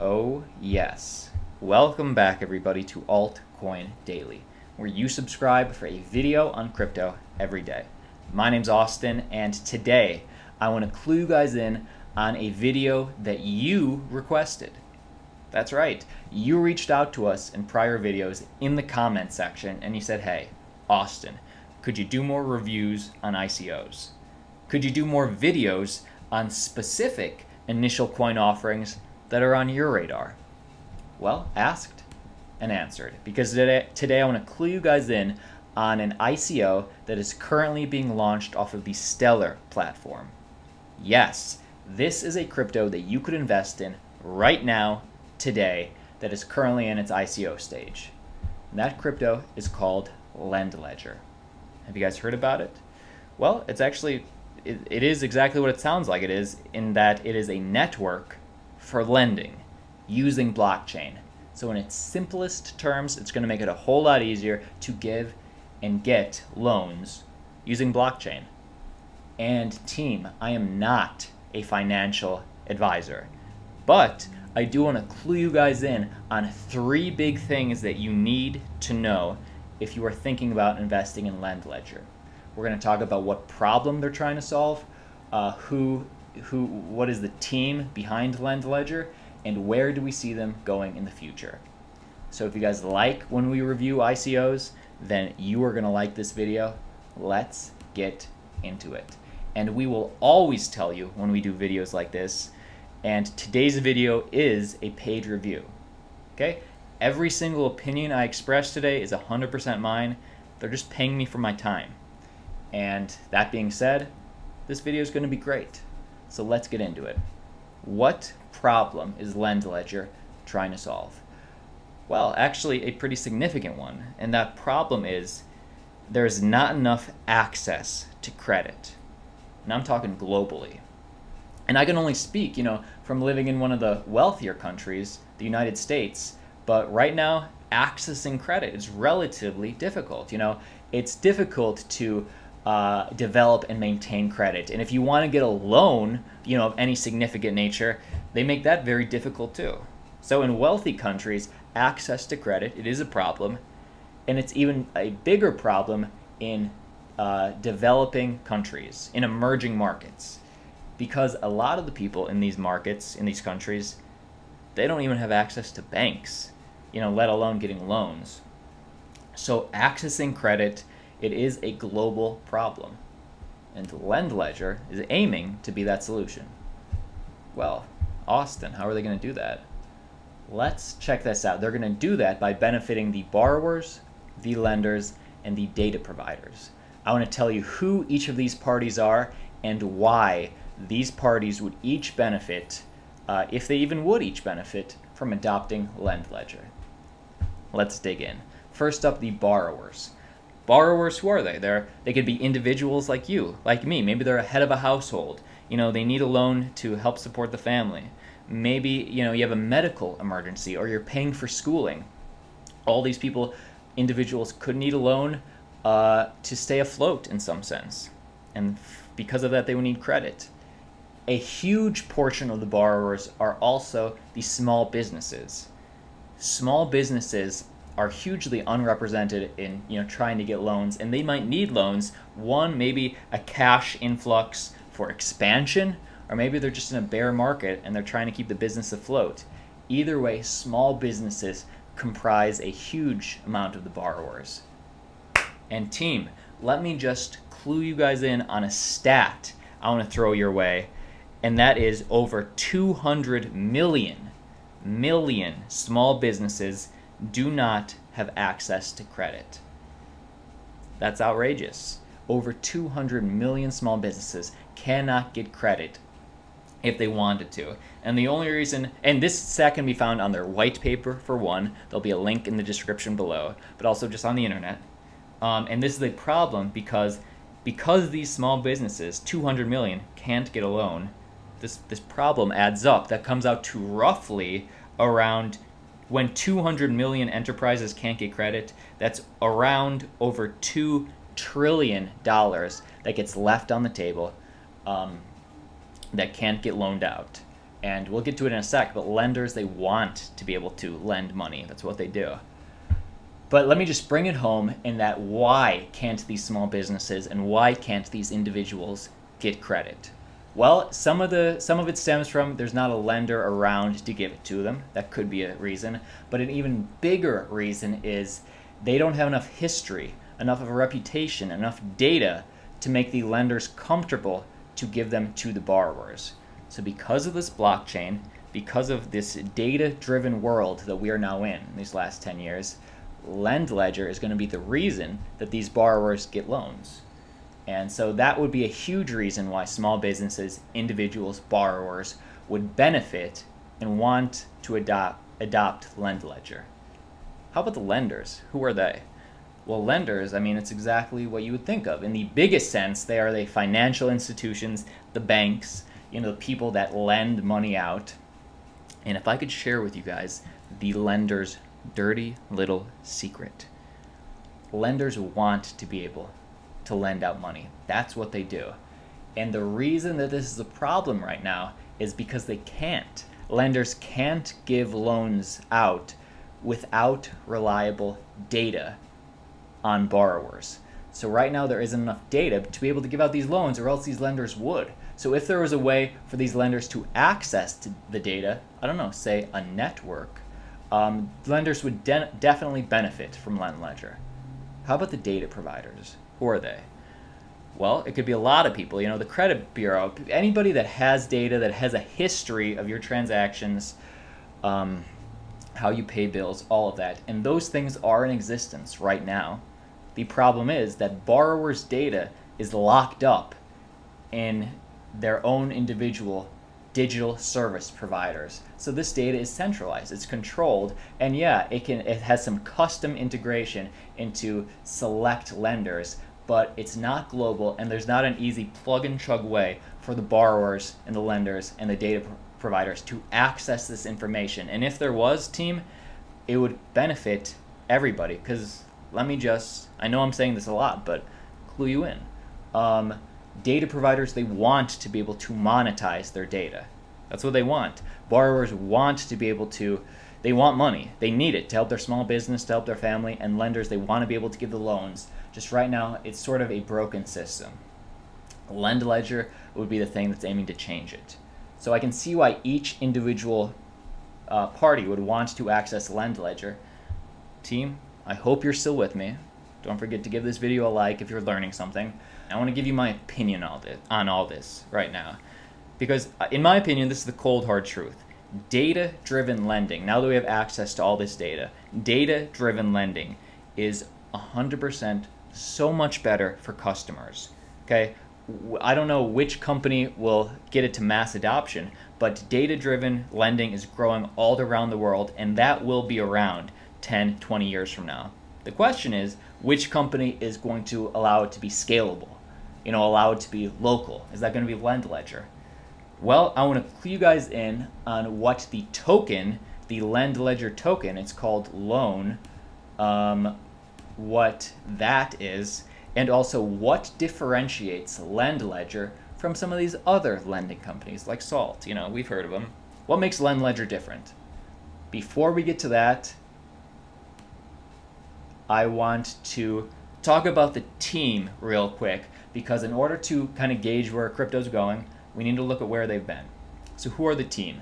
Oh yes. Welcome back everybody to Altcoin Daily, where you subscribe for a video on crypto every day. My name's Austin, and today I want to clue you guys in on a video that you requested. That's right, you reached out to us in prior videos in the comment section and you said, hey, Austin, could you do more reviews on ICOs? Could you do more videos on specific initial coin offerings that are on your radar? Well, asked and answered, because today I want to clue you guys in on an ICO that is currently being launched off of the Stellar platform. Yes, this is a crypto that you could invest in right now, today, that is currently in its ICO stage. And that crypto is called LendLedger. Have you guys heard about it? Well, it's actually, it is exactly what it sounds like it is, in that it is a network for lending using blockchain. So in its simplest terms, it's going to make it a whole lot easier to give and get loans using blockchain. And team, I am not a financial advisor, but I do want to clue you guys in on 3 big things that you need to know if you are thinking about investing in LendLedger. We're going to talk about what problem they're trying to solve, what is the team behind LendLedger, and where do we see them going in the future. So if you guys like when we review ICOs, then you are going to like this video. Let's get into it. And we will always tell you when we do videos like this, and today's video is a paid review. Okay? Every single opinion I express today is 100% mine. They're just paying me for my time. And that being said, this video is going to be great. So let's get into it. What problem is LendLedger trying to solve? Well, actually a pretty significant one. And that problem is there's not enough access to credit. And I'm talking globally. And I can only speak, from living in one of the wealthier countries, the United States. But right now, accessing credit is relatively difficult. It's difficult to develop and maintain credit. And if you want to get a loan, of any significant nature, they make that very difficult too. So in wealthy countries, access to credit, it is a problem. And it's even a bigger problem in developing countries, in emerging markets. Because a lot of the people in these markets, in these countries, they don't even have access to banks, let alone getting loans. So accessing credit, it is a global problem. And LendLedger is aiming to be that solution. Well, Austin, how are they going to do that? Let's check this out. They're going to do that by benefiting the borrowers, the lenders, and the data providers. I want to tell you who each of these parties are and why these parties would each benefit, if they even would each benefit, from adopting LendLedger. Let's dig in. First up, the borrowers. Borrowers, who are they? They could be individuals like you, like me. Maybe they're a head of a household. They need a loan to help support the family. Maybe, you have a medical emergency or you're paying for schooling. All these people, individuals, could need a loan to stay afloat in some sense. And because of that, they would need credit. A huge portion of the borrowers are also the small businesses. Small businesses are hugely unrepresented in trying to get loans, and they might need loans. One, maybe a cash influx for expansion, or maybe they're just in a bear market and they're trying to keep the business afloat. Either way, small businesses comprise a huge amount of the borrowers. And team, let me just clue you guys in on a stat I want to throw your way, and that is over 200 million small businesses do not have access to credit. That's outrageous. Over 200 million small businesses cannot get credit if they wanted to. And the only reason, and this stat can be found on their white paper for one, there'll be a link in the description below, but also just on the internet. And this is a problem because these small businesses, 200 million, can't get a loan. This problem adds up. That comes out to roughly around, when 200 million enterprises can't get credit, that's around over $2 trillion that gets left on the table that can't get loaned out. And we'll get to it in a sec, but lenders, they want to be able to lend money. That's what they do. But let me just bring it home in that why can't these small businesses and why can't these individuals get credit? Well, some of it stems from there's not a lender around to give it to them. That could be a reason. But an even bigger reason is they don't have enough history, enough of a reputation, enough data to make the lenders comfortable to give them to the borrowers. So because of this blockchain, because of this data-driven world that we are now in these last 10 years, LendLedger is going to be the reason that these borrowers get loans. And so that would be a huge reason why small businesses, individuals, borrowers would benefit and want to adopt LendLedger. How about the lenders? Who are they? Well, lenders, I mean, it's exactly what you would think of. In the biggest sense, they are the financial institutions, the banks, the people that lend money out. And if I could share with you guys the lenders' dirty little secret. Lenders want to be able to lend out money. That's what they do. And the reason that this is a problem right now is because they can't. Lenders can't give loans out without reliable data on borrowers. So right now there isn't enough data to be able to give out these loans, or else these lenders would. So if there was a way for these lenders to access the data, I don't know, say a network, lenders would definitely benefit from LendLedger. How about the data providers? Who are they? Well, it could be a lot of people. The credit bureau, anybody that has data, that has a history of your transactions, how you pay bills, all of that. And those things are in existence right now. The problem is that borrowers' data is locked up in their own individual digital service providers. So this data is centralized, it's controlled, and yeah, it has some custom integration into select lenders, but it's not global, and there's not an easy plug and chug way for the borrowers and the lenders and the data providers to access this information. And if there was, team, it would benefit everybody, because I know I'm saying this a lot, but clue you in. Data providers, they want to be able to monetize their data. That's what they want. Borrowers want to be able to, they want money. They need it to help their small business, to help their family, and lenders, they want to be able to give the loans. Just right now, it's sort of a broken system. LendLedger would be the thing that's aiming to change it. So I can see why each individual party would want to access LendLedger. Team, I hope you're still with me. Don't forget to give this video a like if you're learning something. I want to give you my opinion on all this right now. Because in my opinion, this is the cold hard truth. Data-driven lending, now that we have access to all this data, data-driven lending is 100% so much better for customers. Okay? I don't know which company will get it to mass adoption, but data-driven lending is growing all around the world, and that will be around 10, 20 years from now. The question is, which company is going to allow it to be scalable? Allow it to be local? Is that going to be LendLedger? Well, I want to clue you guys in on what the token, the LendLedger token, it's called Loan, what that is, and also what differentiates LendLedger from some of these other lending companies like Salt. We've heard of them. What makes LendLedger different? Before we get to that, I want to talk about the team real quick, because in order to kind of gauge where crypto's going, we need to look at where they've been. So who are the team?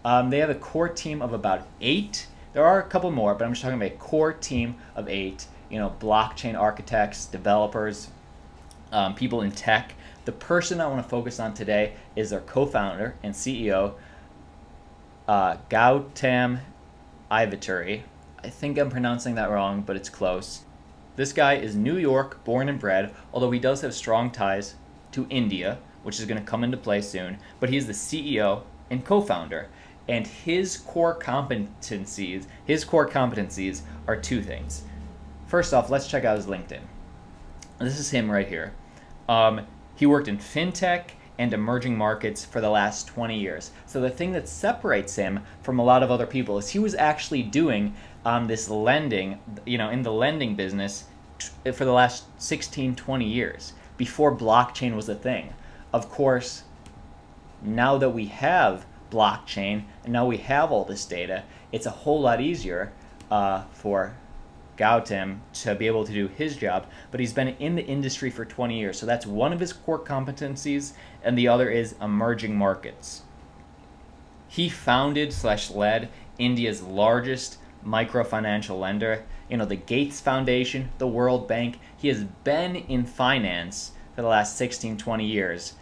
They have a core team of about 8. There are a couple more, but I'm just talking about a core team of 8. Blockchain architects, developers, people in tech. The person I want to focus on today is their co-founder and CEO, Gautam Ivatury. I think I'm pronouncing that wrong, but it's close. This guy is New York born and bred, although he does have strong ties to India, which is going to come into play soon, but he's the CEO and co-founder. And his core competencies are 2 things. First off, let's check out his LinkedIn. This is him right here. He worked in fintech and emerging markets for the last 20 years. So the thing that separates him from a lot of other people is he was actually doing this lending, in the lending business for the last 16, 20 years, before blockchain was a thing. Of course, now that we have blockchain, and now we have all this data. It's a whole lot easier for Gautam to be able to do his job, but he's been in the industry for 20 years, so that's one of his core competencies, and the other is emerging markets. He founded/led India's largest microfinancial lender, the Gates Foundation, the World Bank. He has been in finance for the last 16-20 years,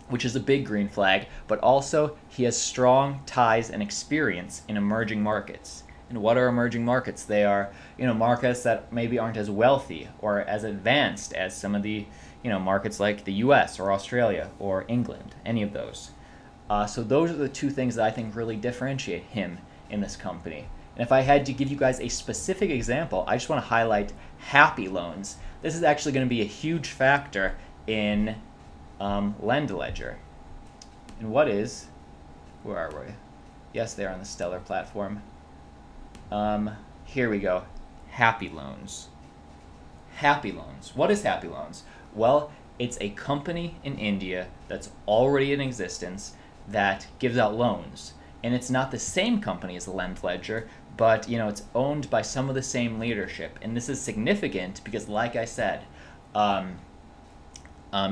which is a big green flag, but also he has strong ties and experience in emerging markets. And what are emerging markets? They are, markets that maybe aren't as wealthy or as advanced as some of the, markets like the US or Australia or England, any of those. So those are the two things that I think really differentiate him in this company. And if I had to give you guys a specific example, I just want to highlight Happy Loans. This is actually going to be a huge factor in LendLedger. And where are we? Yes, they're on the Stellar platform. Here we go. Happy Loans. Happy Loans. What is Happy Loans? Well, it's a company in India that's already in existence that gives out loans. And it's not the same company as LendLedger, but it's owned by some of the same leadership. And this is significant because, like I said,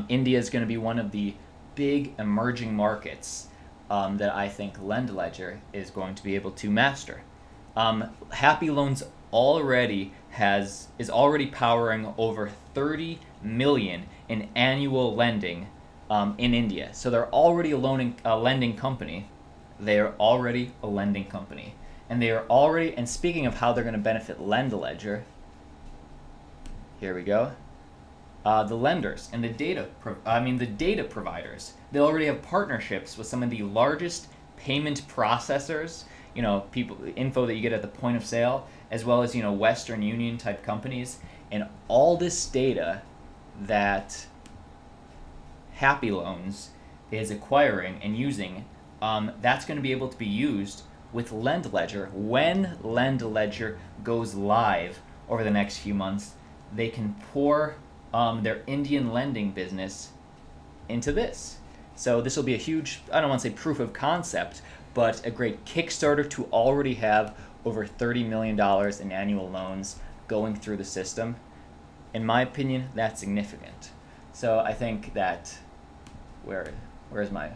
India is going to be one of the big emerging markets that I think LendLedger is going to be able to master. Happy Loans is already powering over 30 million in annual lending in India. So they're already a lending company. They are already a lending company. And they are already, and speaking of how they're going to benefit LendLedger, here we go. The lenders and the data providers, they already have partnerships with some of the largest payment processors, info that you get at the point of sale, as well as, Western Union type companies. And all this data that Happy Loans is acquiring and using, that's going to be able to be used with LendLedger. When LendLedger goes live over the next few months, they can pour their Indian lending business into this. So this will be a huge, I don't want to say proof of concept, but a great Kickstarter to already have over $30 million in annual loans going through the system. In my opinion, that's significant. So I think that, where's my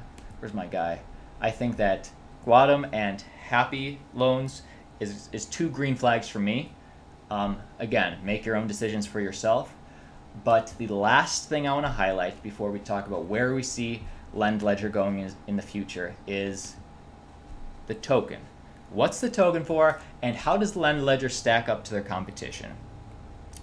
guy? I think that Gautam and Happy Loans is two green flags for me. Again, make your own decisions for yourself. But the last thing I want to highlight before we talk about where we see LendLedger going in the future is the token. What's the token for, and how does LendLedger stack up to their competition?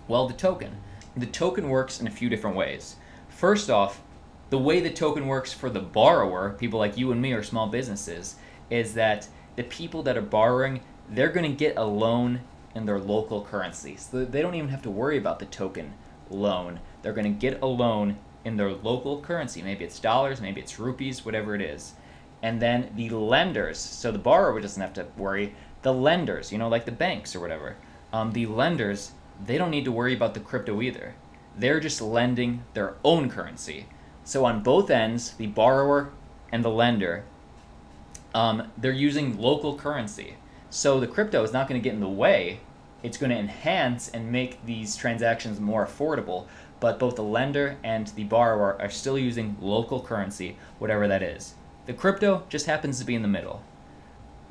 Well, the token works in a few different ways. First off, the way the token works for the borrower, people like you and me or small businesses, is that the people that are borrowing, they're going to get a loan in their local currency. So they don't even have to worry about the token loan. They're going to get a loan in their local currency. Maybe it's dollars, maybe it's rupees, whatever it is. And then the lenders, so the borrower doesn't have to worry. The lenders, like the banks or whatever, the lenders, they don't need to worry about the crypto either. They're just lending their own currency. So on both ends, the borrower and the lender, they're using local currency. So the crypto is not going to get in the way. It's going to enhance and make these transactions more affordable, but both the lender and the borrower are still using local currency, whatever that is. The crypto just happens to be in the middle.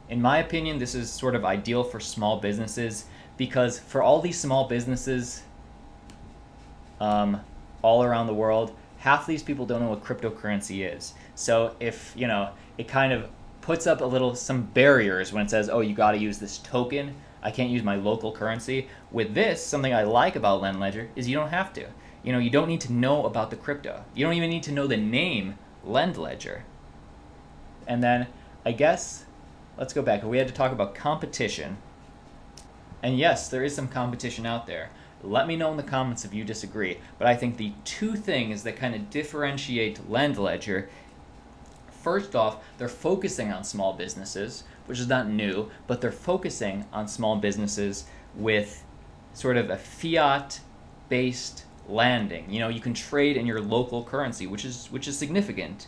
In my opinion, this is sort of ideal for small businesses, because for all these small businesses all around the world, half these people don't know what cryptocurrency is. So if, it kind of puts up some barriers when it says, oh, you got to use this token. I can't use my local currency. With this, something I like about LendLedger is you don't have to. You don't need to know about the crypto. You don't even need to know the name LendLedger. And then, I guess, let's go back. We had to talk about competition. And yes, there is some competition out there. Let me know in the comments if you disagree. But I think the two things that kind of differentiate LendLedger, first off, they're focusing on small businesses, which is not new, but they're focusing on small businesses with sort of a fiat-based landing. You can trade in your local currency, which is significant.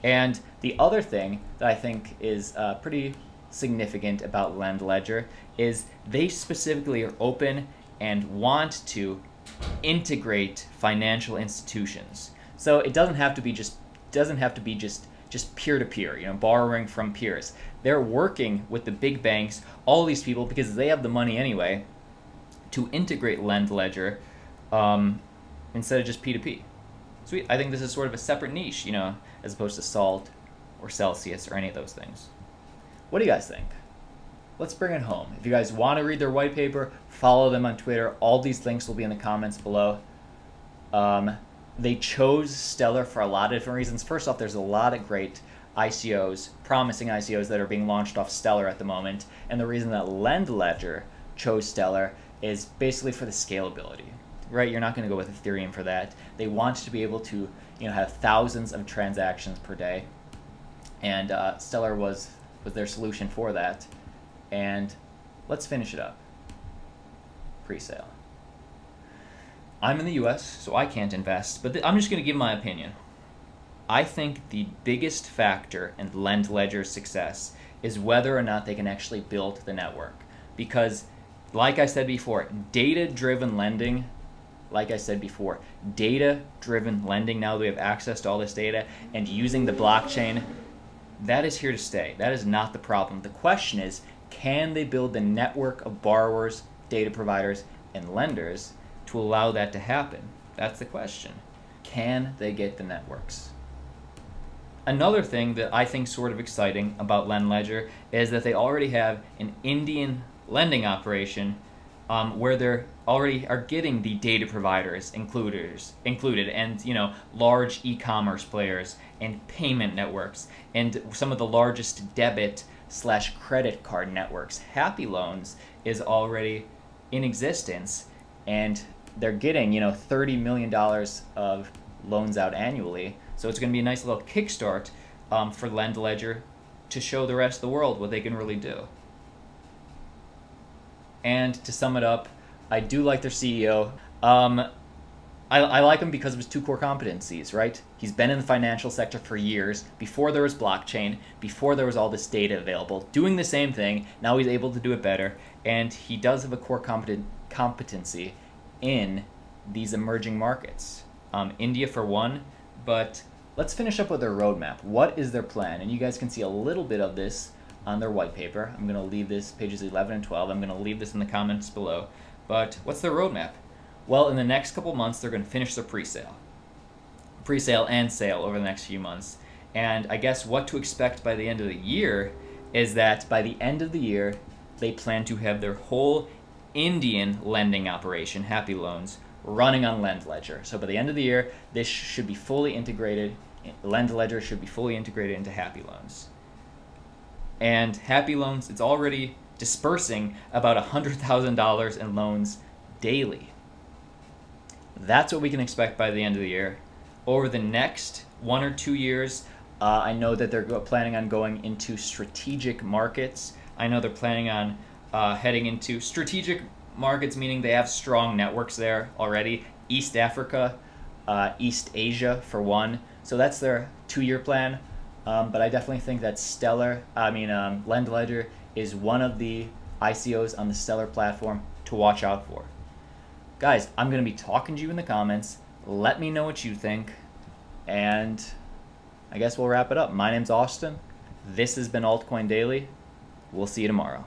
And the other thing that I think is pretty significant about LendLedger is they specifically are open and want to integrate financial institutions. So it doesn't have to be just peer-to-peer, you know, borrowing from peers. They're working with the big banks, all these people, because they have the money anyway, to integrate LendLedger instead of just P2P. Sweet. I think this is sort of a separate niche, you know, as opposed to Salt or Celsius or any of those things. What do you guys think? Let's bring it home. If you guys want to read their white paper, follow them on Twitter. All these links will be in the comments below. They chose Stellar for a lot of different reasons. First off, there's a lot of great ICOs, promising ICOs that are being launched off Stellar at the moment. And the reason that LendLedger chose Stellar is basically for the scalability, right? You're not going to go with Ethereum for that. They want to be able to, you know, have thousands of transactions per day. And Stellar was their solution for that. And let's finish it up. Presale. I'm in the US, so I can't invest, but I'm just going to give my opinion. I think the biggest factor in LendLedger's success is whether or not they can actually build the network. Because, like I said before, data-driven lending, now that we have access to all this data, and using the blockchain, that is here to stay. That is not the problem. The question is, can they build the network of borrowers, data providers, and lenders to allow that to happen? That's the question. Can they get the networks? Another thing that I think is sort of exciting about LendLedger is that they already have an Indian lending operation where they already are getting the data providers included, and, you know, large e-commerce players and payment networks and some of the largest debit/credit card networks. Happy Loans is already in existence, and they're getting, you know, $30 million of loans out annually. So it's going to be a nice little kickstart for LendLedger to show the rest of the world what they can really do. And to sum it up, I do like their CEO. I like him because of his two core competencies, right? He's been in the financial sector for years, before there was blockchain, before there was all this data available, doing the same thing. Now he's able to do it better, and he does have a core competency in these emerging markets. India for one, but let's finish up with their roadmap. What is their plan? And you guys can see a little bit of this on their white paper. I'm going to leave this, pages 11 and 12. I'm going to leave this in the comments below. But what's their roadmap? Well, in the next couple months, they're going to finish their presale and sale over the next few months. And I guess what to expect by the end of the year is that by the end of the year, they plan to have their whole Indian lending operation, Happy Loans, running on LendLedger. So by the end of the year, this should be fully integrated. LendLedger should be fully integrated into Happy Loans. And Happy Loans, it's already dispersing about $100,000 in loans daily. That's what we can expect by the end of the year. Over the next 1 or 2 years, I know that they're planning on going into strategic markets. I know they're planning on heading into strategic markets, meaning they have strong networks there already. East Africa, East Asia for one. So that's their 2-year plan. But I definitely think that LendLedger is one of the ICOs on the Stellar platform to watch out for. Guys, I'm going to be talking to you in the comments. Let me know what you think. And I guess we'll wrap it up. My name's Austin. This has been Altcoin Daily. We'll see you tomorrow.